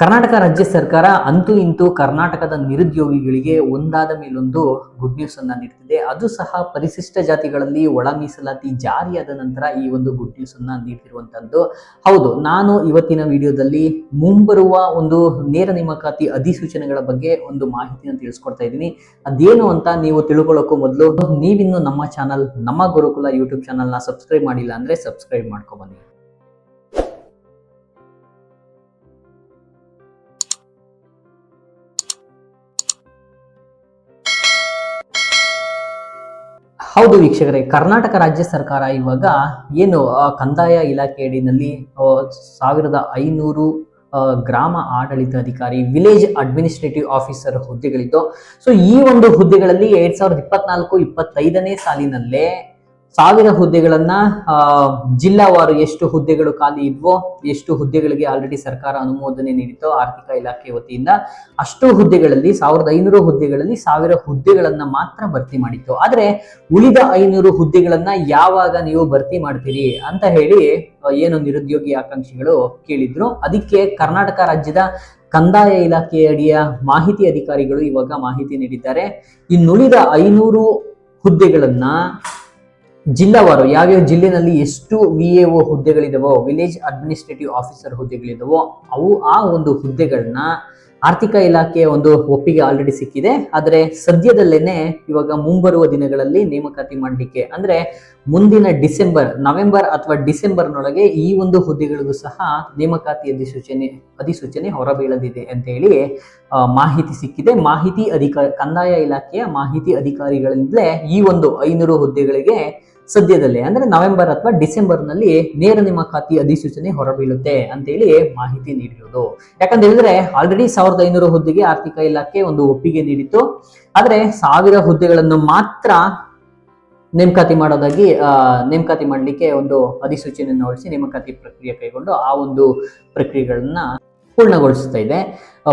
ಕರ್ನಾಟಕ ರಾಜ್ಯ ಸರ್ಕಾರ ಅಂತೂ ಇಂತೂ ಕರ್ನಾಟಕದ ನಿರುದ್ಯೋಗಿಗಳಿಗೆ ಒಂದಾದ ಮೇಲೊಂದು ಗುಡ್ ನ್ಯೂಸ್ ಅನ್ನ ನೀಡ್ತಿದೆ. ಅದು ಸಹ ಪರಿಶಿಷ್ಟ ಜಾತಿಗಳಲ್ಲಿ ಒಳ ಮೀಸಲಾತಿ ಜಾರಿಯಾದ ನಂತರ ಈ ಒಂದು ಗುಡ್ ನ್ಯೂಸ್ ಅನ್ನ ನೀಡ್ತಿರುವಂತದ್ದು. ಹೌದು, ನಾನು ಇವತ್ತಿನ ವಿಡಿಯೋದಲ್ಲಿ ಮುಂಬರುವ ಒಂದು ನೇರ ನೇಮಕಾತಿ ಅಧಿಸೂಚನೆಗಳ ಬಗ್ಗೆ ಒಂದು ಮಾಹಿತಿಯನ್ನು ತಿಳಿಸ್ಕೊಡ್ತಾ ಇದ್ದೀನಿ. ಅದೇನು ಅಂತ ನೀವು ತಿಳ್ಕೊಳ್ಳೋಕ್ಕೂ ಮೊದಲು ನೀವಿನ್ನು ನಮ್ಮ ಚಾನಲ್ ನಮ್ಮ ಗುರುಕುಲ ಯೂಟ್ಯೂಬ್ ಚಾನಲ್ ನ ಸಬ್ಸ್ಕ್ರೈಬ್ ಮಾಡಿಲ್ಲ ಅಂದ್ರೆ ಸಬ್ಸ್ಕ್ರೈಬ್ ಮಾಡ್ಕೊ ಬನ್ನಿ. ಹೌದು ವೀಕ್ಷಕರೇ, ಕರ್ನಾಟಕ ರಾಜ್ಯ ಸರ್ಕಾರ ಇವಾಗ ಏನು ಕಂದಾಯ ಇಲಾಖೆ ಅಡಿನಲ್ಲಿ 1500 ಗ್ರಾಮ ಆಡಳಿತ ಅಧಿಕಾರಿ, ವಿಲೇಜ್ ಅಡ್ಮಿನಿಸ್ಟ್ರೇಟಿವ್ ಆಫೀಸರ್ ಹುದ್ದೆಗಳಿದ್ದು. ಸೊ ಈ ಒಂದು ಹುದ್ದೆಗಳಲ್ಲಿ 2024-25ನೇ ಸಾಲಿನಲ್ಲೇ 1000 ಹುದ್ದೆಗಳನ್ನ ಜಿಲ್ಲಾವಾರು ಎಷ್ಟು ಹುದ್ದೆಗಳು ಖಾಲಿ ಇದ್ವೋ, ಎಷ್ಟು ಹುದ್ದೆಗಳಿಗೆ ಆಲ್ರೆಡಿ ಸರ್ಕಾರ ಅನುಮೋದನೆ ನೀಡಿತೋ ಆರ್ಥಿಕ ಇಲಾಖೆ ವತಿಯಿಂದ, ಅಷ್ಟು ಹುದ್ದೆಗಳಲ್ಲಿ 1500 ಹುದ್ದೆಗಳಲ್ಲಿ 1000 ಹುದ್ದೆಗಳನ್ನ ಮಾತ್ರ ಭರ್ತಿ ಮಾಡಿತ್ತು. ಆದ್ರೆ ಉಳಿದ 500 ಹುದ್ದೆಗಳನ್ನ ಯಾವಾಗ ನೀವು ಭರ್ತಿ ಮಾಡ್ತೀರಿ ಅಂತ ಹೇಳಿ ಏನು ನಿರುದ್ಯೋಗಿ ಆಕಾಂಕ್ಷಿಗಳು ಕೇಳಿದ್ರು. ಅದಕ್ಕೆ ಕರ್ನಾಟಕ ರಾಜ್ಯದ ಕಂದಾಯ ಇಲಾಖೆ ಅಡಿಯ ಮಾಹಿತಿ ಅಧಿಕಾರಿಗಳು ಇವಾಗ ಮಾಹಿತಿ ನೀಡಿದ್ದಾರೆ. ಇನ್ನುಳಿದ 500 ಹುದ್ದೆಗಳನ್ನ ಜಿಲ್ಲಾವಾರು ಯಾವ್ಯಾವ ಜಿಲ್ಲೆನಲ್ಲಿ ಎಷ್ಟು VAO ಹುದ್ದೆಗಳಿದಾವೋ, ವಿಲೇಜ್ ಅಡ್ಮಿನಿಸ್ಟ್ರೇಟಿವ್ ಆಫೀಸರ್ ಹುದ್ದೆಗಳಿದಾವೋ, ಆ ಒಂದು ಹುದ್ದೆಗಳನ್ನ ಆರ್ಥಿಕ ಇಲಾಖೆಯ ಒಂದು ಒಪ್ಪಿಗೆ ಆಲ್ರೆಡಿ ಸಿಕ್ಕಿದೆ. ಆದರೆ ಸದ್ಯದಲ್ಲೇನೆ ಇವಾಗ ಮುಂಬರುವ ದಿನಗಳಲ್ಲಿ ನೇಮಕಾತಿ ಮಾಡಲಿಕ್ಕೆ, ಅಂದ್ರೆ ಮುಂದಿನ ನವೆಂಬರ್ ಅಥವಾ ಡಿಸೆಂಬರ್ನೊಳಗೆ ಈ ಒಂದು ಹುದ್ದೆಗಳಿಗೂ ಸಹ ನೇಮಕಾತಿ ಅಧಿಸೂಚನೆ ಹೊರಬೀಳದಿದೆ ಅಂತ ಹೇಳಿ ಮಾಹಿತಿ ಸಿಕ್ಕಿದೆ. ಕಂದಾಯ ಇಲಾಖೆಯ ಮಾಹಿತಿ ಅಧಿಕಾರಿಗಳಿಂದಲೇ ಈ ಒಂದು 500 ಹುದ್ದೆಗಳಿಗೆ ಸದ್ಯದಲ್ಲೇ ಅಂದ್ರೆ ನವೆಂಬರ್ ಅಥವಾ ಡಿಸೆಂಬರ್ನಲ್ಲಿ ನೇರ ನೇಮಕಾತಿ ಅಧಿಸೂಚನೆ ಹೊರಬೀಳುತ್ತೆ ಅಂತೇಳಿ ಮಾಹಿತಿ ನೀಡಿರೋದು. ಯಾಕಂತ ಹೇಳಿದ್ರೆ ಆಲ್ರೆಡಿ 1500 ಹುದ್ದೆಗೆ ಆರ್ಥಿಕ ಇಲಾಖೆ ಒಂದು ಒಪ್ಪಿಗೆ ನೀಡಿತ್ತು. ಆದ್ರೆ 1000 ಹುದ್ದೆಗಳನ್ನು ಮಾತ್ರ ನೇಮಕಾತಿ ಮಾಡಲಿಕ್ಕೆ ಒಂದು ಅಧಿಸೂಚನೆಯನ್ನು ಹೊರಡಿಸಿ ನೇಮಕಾತಿ ಪ್ರಕ್ರಿಯೆ ಕೈಗೊಂಡು ಆ ಒಂದು ಪ್ರಕ್ರಿಯೆಗಳನ್ನ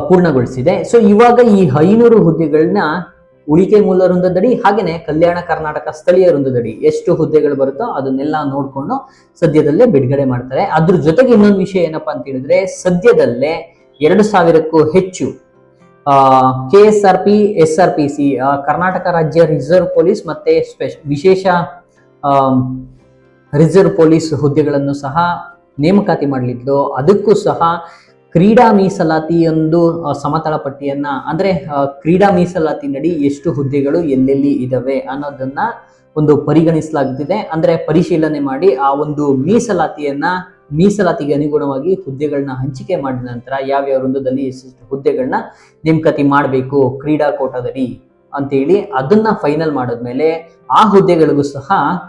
ಪೂರ್ಣಗೊಳಿಸಿದೆ. ಸೊ ಇವಾಗ ಈ 500 ಹುದ್ದೆಗಳನ್ನ ಉಳಿಕೆ ಮೂಲ ವೃಂದದಡಿ ಹಾಗೇನೆ ಕಲ್ಯಾಣ ಕರ್ನಾಟಕ ಸ್ಥಳೀಯ ವೃಂದದಡಿ ಎಷ್ಟು ಹುದ್ದೆಗಳು ಬರುತ್ತೋ ಅದನ್ನೆಲ್ಲ ನೋಡ್ಕೊಂಡು ಸದ್ಯದಲ್ಲೇ ಬಿಡುಗಡೆ ಮಾಡ್ತಾರೆ. ಅದ್ರ ಜೊತೆಗೆ ಇನ್ನೊಂದು ವಿಷಯ ಏನಪ್ಪಾ ಅಂತ ಹೇಳಿದ್ರೆ, ಸದ್ಯದಲ್ಲೇ 2000ಕ್ಕೂ ಹೆಚ್ಚು KSRP, SRPC ಕರ್ನಾಟಕ ರಾಜ್ಯ ರಿಸರ್ವ್ ಪೊಲೀಸ್ ಮತ್ತೆ ವಿಶೇಷ ರಿಸರ್ವ್ ಪೊಲೀಸ್ ಹುದ್ದೆಗಳನ್ನು ಸಹ ನೇಮಕಾತಿ ಮಾಡಲಿದ್ದು, ಅದಕ್ಕೂ ಸಹ ಕ್ರೀಡಾ ಮೀಸಲಾತಿಯೊಂದು ಸಮತಳ ಪಟ್ಟಿಯನ್ನ, ಅಂದ್ರೆ ಕ್ರೀಡಾ ಮೀಸಲಾತಿ ನಡಿ ಎಷ್ಟು ಹುದ್ದೆಗಳು ಎಲ್ಲೆಲ್ಲಿ ಇದಾವೆ ಅನ್ನೋದನ್ನ ಒಂದು ಪರಿಗಣಿಸಲಾಗುತ್ತಿದೆ. ಅಂದ್ರೆ ಪರಿಶೀಲನೆ ಮಾಡಿ ಆ ಒಂದು ಮೀಸಲಾತಿಗೆ ಅನುಗುಣವಾಗಿ ಹುದ್ದೆಗಳನ್ನ ಹಂಚಿಕೆ ಮಾಡಿದ ನಂತರ ಯಾವ್ಯಾವ ವೃಂದದಲ್ಲಿ ಎಷ್ಟು ಹುದ್ದೆಗಳನ್ನ ನೇಮಕಾತಿ ಮಾಡಬೇಕು ಕ್ರೀಡಾ ಕೋಟಾದಡಿ ಅಂತೇಳಿ ಅದನ್ನ ಫೈನಲ್ ಮಾಡಿದ್ಮೇಲೆ ಆ ಹುದ್ದೆಗಳಿಗೂ ಸಹ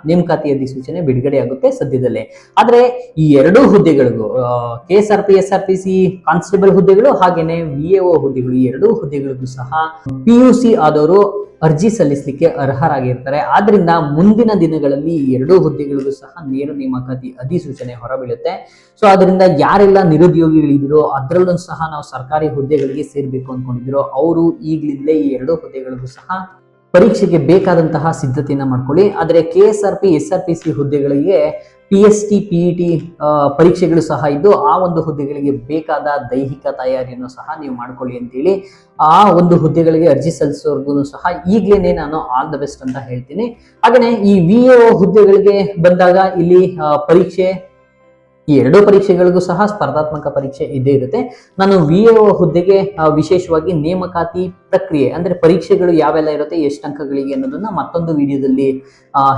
ನೇಮಕಾತಿ ಅಧಿಸೂಚನೆ ಬಿಡುಗಡೆ ಆಗುತ್ತೆ ಸದ್ಯದಲ್ಲೇ. ಆದ್ರೆ ಈ 2 ಹುದ್ದೆಗಳಿಗೂ KSRP, SRPC ಕಾನ್ಸ್ಟೇಬಲ್ ಹುದ್ದೆಗಳು ಹಾಗೇನೆ VAO ಹುದ್ದೆಗಳು, ಈ 2 ಹುದ್ದೆಗಳಿಗೂ ಸಹ PUC ಆದವರು ಅರ್ಜಿ ಸಲ್ಲಿಸಲಿಕ್ಕೆ ಅರ್ಹರಾಗಿರ್ತಾರೆ. ಆದ್ರಿಂದ ಮುಂದಿನ ದಿನಗಳಲ್ಲಿ ಈ 2 ಹುದ್ದೆಗಳಿಗೂ ಸಹ ನೇರ ನೇಮಕಾತಿ ಅಧಿಸೂಚನೆ ಹೊರಬೀಳುತ್ತೆ. ಸೊ ಅದರಿಂದ ಯಾರೆಲ್ಲ ನಿರುದ್ಯೋಗಿಗಳಿದ್ರು, ಅದರಲ್ಲೂ ಸಹ ನಾವು ಸರ್ಕಾರಿ ಹುದ್ದೆಗಳಿಗೆ ಸೇರ್ಬೇಕು ಅನ್ಕೊಂಡಿದ್ರು, ಅವರು ಈಗಲಿಂದಲೇ ಈ 2 ಹುದ್ದೆಗಳಿಗೂ ಸಹ ಪರೀಕ್ಷೆಗೆ ಬೇಕಾದಂತಹ ಸಿದ್ಧತೆಯನ್ನ ಮಾಡ್ಕೊಳ್ಳಿ. ಆದ್ರೆ KSRP, SRPC ಹುದ್ದೆಗಳಿಗೆ PST, PET ಪರೀಕ್ಷೆಗಳು ಸಹ ಇದ್ದು, ಆ ಒಂದು ಹುದ್ದೆಗಳಿಗೆ ಬೇಕಾದ ದೈಹಿಕ ತಯಾರಿಯನ್ನು ಸಹ ನೀವು ಮಾಡ್ಕೊಳ್ಳಿ ಅಂತೇಳಿ ಆ ಒಂದು ಹುದ್ದೆಗಳಿಗೆ ಅರ್ಜಿ ಸಲ್ಲಿಸೋರ್ಗು ಸಹ ಈಗಲೇ ನಾನು ಆಲ್ ದ ಬೆಸ್ಟ್ ಅಂತ ಹೇಳ್ತೀನಿ. ಹಾಗೇನೆ ಈ VAO ಹುದ್ದೆಗಳಿಗೆ ಬಂದಾಗ ಇಲ್ಲಿ ಈ 2 ಪರೀಕ್ಷೆಗಳಿಗೂ ಸಹ ಸ್ಪರ್ಧಾತ್ಮಕ ಪರೀಕ್ಷೆ ಇದ್ದೇ ಇರುತ್ತೆ. ನಾನು VAO ಹುದ್ದೆಗೆ ವಿಶೇಷವಾಗಿ ನೇಮಕಾತಿ ಪ್ರಕ್ರಿಯೆ ಅಂದ್ರೆ ಪರೀಕ್ಷೆಗಳು ಯಾವೆಲ್ಲ ಇರುತ್ತೆ, ಎಷ್ಟು ಅಂಕಗಳಿಗೆ ಅನ್ನೋದನ್ನ ಮತ್ತೊಂದು ವಿಡಿಯೋದಲ್ಲಿ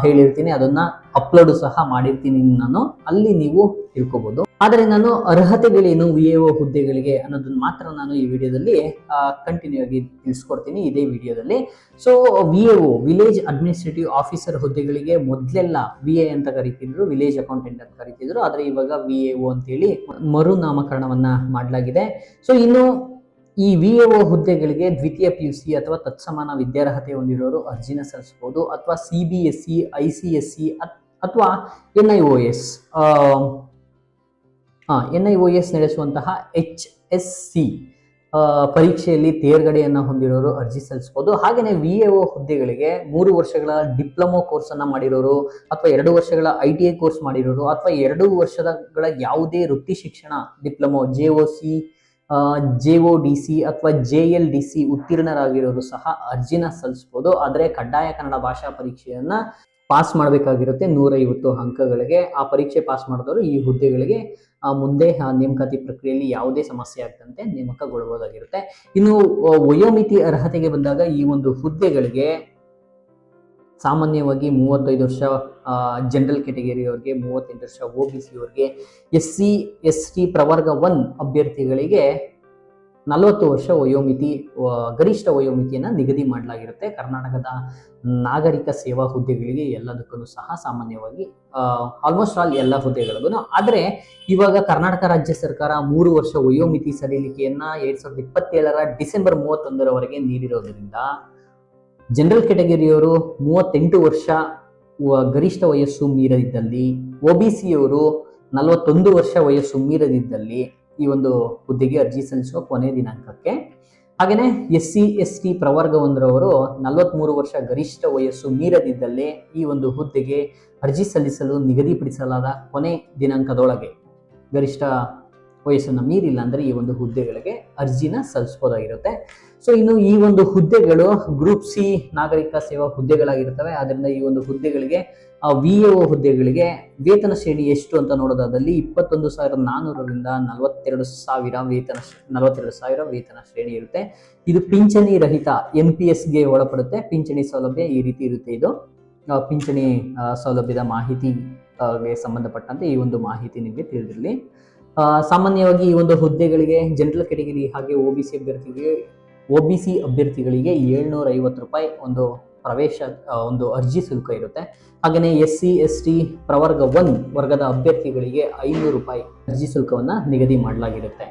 ಹೇಳಿರ್ತೀನಿ. ಅದನ್ನ ಅಪ್ಲೋಡ್ ಸಹ ಮಾಡಿರ್ತೀನಿ ನಾನು, ಅಲ್ಲಿ ನೀವು ತಿಳ್ಕೊಬಹುದು. ಆದರೆ ನಾನು ಅರ್ಹತೆಗಳೇನು VAO ಹುದ್ದೆಗಳಿಗೆ ಅನ್ನೋದನ್ನ ಮಾತ್ರ ನಾನು ಈ ವಿಡಿಯೋದಲ್ಲಿ ಕಂಟಿನ್ಯೂ ಆಗಿ ತಿಳಿಸ್ಕೊಡ್ತೀನಿ ಇದೇ ವಿಡಿಯೋದಲ್ಲಿ. So VAO village administrative officer ಹುದ್ದೆಗಳಿಗೆ ಮೊದಲೆಲ್ಲ VA ಅಂತ ಕರೀತಿದ್ರು, ವಿಲೇಜ್ ಅಕೌಂಟೆಂಟ್ ಅಂತ ಕರೀತಿದ್ರು. ಆದ್ರೆ ಇವಾಗ VAO ಅಂತೇಳಿ ಮರು ನಾಮಕರಣವನ್ನ ಮಾಡಲಾಗಿದೆ. ಸೊ ಇನ್ನು ಈ VAO ಹುದ್ದೆಗಳಿಗೆ ದ್ವಿತೀಯ PUC ಅಥವಾ ತತ್ಸಮಾನ ವಿದ್ಯಾರ್ಹತೆ ಹೊಂದಿರೋರು ಅರ್ಜಿನ ಸಲ್ಲಿಸಬಹುದು, ಅಥವಾ CBSE, ICSE ಅಥವಾ NIOS ನಡೆಸುವಂತಹ HSC ಪರೀಕ್ಷೆಯಲ್ಲಿ ತೇರ್ಗಡೆಯನ್ನ ಹೊಂದಿರೋರು ಅರ್ಜಿ ಸಲ್ಲಿಸಬಹುದು. ಹಾಗೇನೆ VAO ಹುದ್ದೆಗಳಿಗೆ 3 ವರ್ಷಗಳ ಡಿಪ್ಲೊಮೊ ಕೋರ್ಸ್ ಅನ್ನ ಮಾಡಿರೋರು, ಅಥವಾ 2 ವರ್ಷಗಳ ITI ಕೋರ್ಸ್ ಮಾಡಿರೋರು, ಅಥವಾ 2 ವರ್ಷಗಳ ಯಾವುದೇ ವೃತ್ತಿ ಶಿಕ್ಷಣ ಡಿಪ್ಲೊಮೊ JOC JODC ಅಥವಾ JLDC ಉತ್ತೀರ್ಣರಾಗಿರೋರು ಸಹ ಅರ್ಜಿನ ಸಲ್ಲಿಸಬಹುದು. ಆದರೆ ಕಡ್ಡಾಯ ಕನ್ನಡ ಭಾಷಾ ಪರೀಕ್ಷೆಯನ್ನ ಪಾಸ್ ಮಾಡಬೇಕಾಗಿರುತ್ತೆ 150 ಅಂಕಗಳಿಗೆ. ಆ ಪರೀಕ್ಷೆ ಪಾಸ್ ಮಾಡಿದವರು ಈ ಹುದ್ದೆಗಳಿಗೆ ಮುಂದೆ ನೇಮಕಾತಿ ಪ್ರಕ್ರಿಯೆಯಲ್ಲಿ ಯಾವುದೇ ಸಮಸ್ಯೆ ಆಗದಂತೆ ನೇಮಕಗೊಳ್ಳಬಹುದಾಗಿರುತ್ತೆ. ಇನ್ನು ವಯೋಮಿತಿ ಅರ್ಹತೆಗೆ ಬಂದಾಗ ಈ ಒಂದು ಹುದ್ದೆಗಳಿಗೆ ಸಾಮಾನ್ಯವಾಗಿ 35 ವರ್ಷ ಜನರಲ್ ಕ್ಯಾಟಗರಿಯವರಿಗೆ, 38 ವರ್ಷ OBC ಅವರಿಗೆ, SC ST ಪ್ರವರ್ಗ 1 ಅಭ್ಯರ್ಥಿಗಳಿಗೆ 40 ವರ್ಷ ವಯೋಮಿತಿ ಗರಿಷ್ಠ ವಯೋಮಿತಿಯನ್ನು ನಿಗದಿ ಮಾಡಲಾಗಿರುತ್ತೆ. ಕರ್ನಾಟಕದ ನಾಗರಿಕ ಸೇವಾ ಹುದ್ದೆಗಳಿಗೆ ಎಲ್ಲದಕ್ಕೂ ಸಹ ಸಾಮಾನ್ಯವಾಗಿ ಆಲ್ಮೋಸ್ಟ್ ಆಲ್ ಎಲ್ಲ ಹುದ್ದೆಗಳಿಗೂ. ಆದರೆ ಇವಾಗ ಕರ್ನಾಟಕ ರಾಜ್ಯ ಸರ್ಕಾರ 3 ವರ್ಷ ವಯೋಮಿತಿ ಸಡಿಲಿಕೆಯನ್ನ 2027 ಡಿಸೆಂಬರ್ 31ರವರೆಗೆ ನೀಡಿರೋದ್ರಿಂದ ಜನರಲ್ ಕ್ಯಾಟಗರಿಯವರು 38 ವರ್ಷ ಗರಿಷ್ಠ ವಯಸ್ಸು ಮೀರದಿದ್ದಲ್ಲಿ, OBC ಅವರು 41 ವರ್ಷ ವಯಸ್ಸು ಮೀರದಿದ್ದಲ್ಲಿ ಈ ಒಂದು ಹುದ್ದೆಗೆ ಅರ್ಜಿ ಸಲ್ಲಿಸುವ ಕೊನೆ ದಿನಾಂಕಕ್ಕೆ, ಹಾಗೆಯೇ SC ST ಪ್ರವರ್ಗ 1ರವರು 43 ವರ್ಷ ಗರಿಷ್ಠ ವಯಸ್ಸು ಮೀರದಿದ್ದಲ್ಲಿ ಈ ಒಂದು ಹುದ್ದೆಗೆ ಅರ್ಜಿ ಸಲ್ಲಿಸಲು ನಿಗದಿಪಡಿಸಲಾದ ಕೊನೆ ದಿನಾಂಕದೊಳಗೆ ಗರಿಷ್ಠ ವಯಸ್ಸನ್ನು ಮೀರಿಲ್ಲ ಅಂದರೆ ಈ ಒಂದು ಹುದ್ದೆಗಳಿಗೆ ಅರ್ಜಿನ ಸಲ್ಲಿಸಬಹುದಾಗಿರುತ್ತೆ. ಸೊ ಇನ್ನು ಈ ಒಂದು ಹುದ್ದೆಗಳು ಗ್ರೂಪ್ C ನಾಗರಿಕ ಸೇವಾ ಹುದ್ದೆಗಳಾಗಿರ್ತವೆ. ಆದ್ದರಿಂದ ಈ ಒಂದು ಹುದ್ದೆಗಳಿಗೆ VAO ಹುದ್ದೆಗಳಿಗೆ ವೇತನ ಶ್ರೇಣಿ ಎಷ್ಟು ಅಂತ ನೋಡೋದಾದಲ್ಲಿ 21,400ರಿಂದ 42,000 ವೇತನ ಶ್ರೇಣಿ ಇರುತ್ತೆ. ಇದು ಪಿಂಚಣಿ ರಹಿತ NPSಗೆ ಒಳಪಡುತ್ತೆ. ಪಿಂಚಣಿ ಸೌಲಭ್ಯ ಈ ರೀತಿ ಇರುತ್ತೆ. ಇದು ಪಿಂಚಣಿ ಸೌಲಭ್ಯದ ಮಾಹಿತಿಗೆ ಸಂಬಂಧಪಟ್ಟಂತೆ ಈ ಒಂದು ಮಾಹಿತಿ ನಿಮಗೆ ತಿಳಿದಿರಲಿ. ಸಾಮಾನ್ಯವಾಗಿ ಈ ಒಂದು ಹುದ್ದೆಗಳಿಗೆ ಜನರಲ್ ಕ್ಯಾಟಗರಿ ಹಾಗೆ OBC ಅಭ್ಯರ್ಥಿಗಳಿಗೆ 750 ರೂಪಾಯಿ ಒಂದು ಅರ್ಜಿ ಶುಲ್ಕ ಇರುತ್ತೆ. ಹಾಗೆಯೇ SC ST ಪ್ರವರ್ಗ 1 ವರ್ಗದ ಅಭ್ಯರ್ಥಿಗಳಿಗೆ 500 ರೂಪಾಯಿ ಅರ್ಜಿ ಶುಲ್ಕವನ್ನ ನಿಗದಿ ಮಾಡಲಾಗಿರುತ್ತೆ.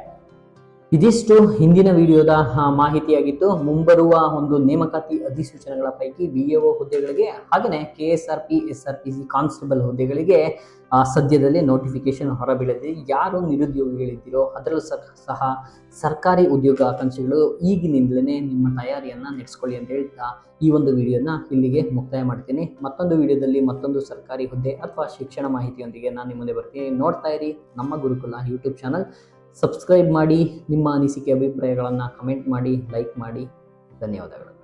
ಇದಿಷ್ಟು ಹಿಂದಿನ ವಿಡಿಯೋದ ಮಾಹಿತಿಯಾಗಿತ್ತು. ಮುಂಬರುವ ಒಂದು ನೇಮಕಾತಿ ಅಧಿಸೂಚನೆಗಳ ಪೈಕಿ VAO ಹುದ್ದೆಗಳಿಗೆ ಹಾಗೆಯೇ KSRP SRPC ಕಾನ್ಸ್ಟೇಬಲ್ ಹುದ್ದೆಗಳಿಗೆ ಸದ್ಯದಲ್ಲೇ ನೋಟಿಫಿಕೇಶನ್ ಹೊರಬೀಳಲಿದೆ. ಯಾರು ನಿರುದ್ಯೋಗಿಗಳಿದ್ದೀರೋ ಅದರಲ್ಲೂ ಸಹ ಸರ್ಕಾರಿ ಉದ್ಯೋಗ ಆಕಾಂಕ್ಷಿಗಳು ಈಗಿನಿಂದಲೇ ನಿಮ್ಮ ತಯಾರಿಯನ್ನ ನಡೆಸ್ಕೊಳ್ಳಿ ಅಂತ ಹೇಳ್ತಾ ಈ ಒಂದು ವಿಡಿಯೋನ ಇಲ್ಲಿಗೆ ಮುಕ್ತಾಯ ಮಾಡ್ತೀನಿ. ಮತ್ತೊಂದು ವಿಡಿಯೋದಲ್ಲಿ ಮತ್ತೊಂದು ಸರ್ಕಾರಿ ಹುದ್ದೆ ಅಥವಾ ಶಿಕ್ಷಣ ಮಾಹಿತಿಯೊಂದಿಗೆ ನಾನು ನಿಮ್ಮ ಮುಂದೆ ಬರ್ತೀನಿ. ನೋಡ್ತಾ ಇರಿ ನಮ್ಮ ಗುರುಕುಲ ಯೂಟ್ಯೂಬ್ ಚಾನಲ್. ಸಬ್ಸ್ಕ್ರೈಬ್ ಮಾಡಿ, ನಿಮ್ಮ ಅನಿಸಿಕೆ ಅಭಿಪ್ರಾಯಗಳನ್ನು ಕಮೆಂಟ್ ಮಾಡಿ, ಲೈಕ್ ಮಾಡಿ. ಧನ್ಯವಾದಗಳು.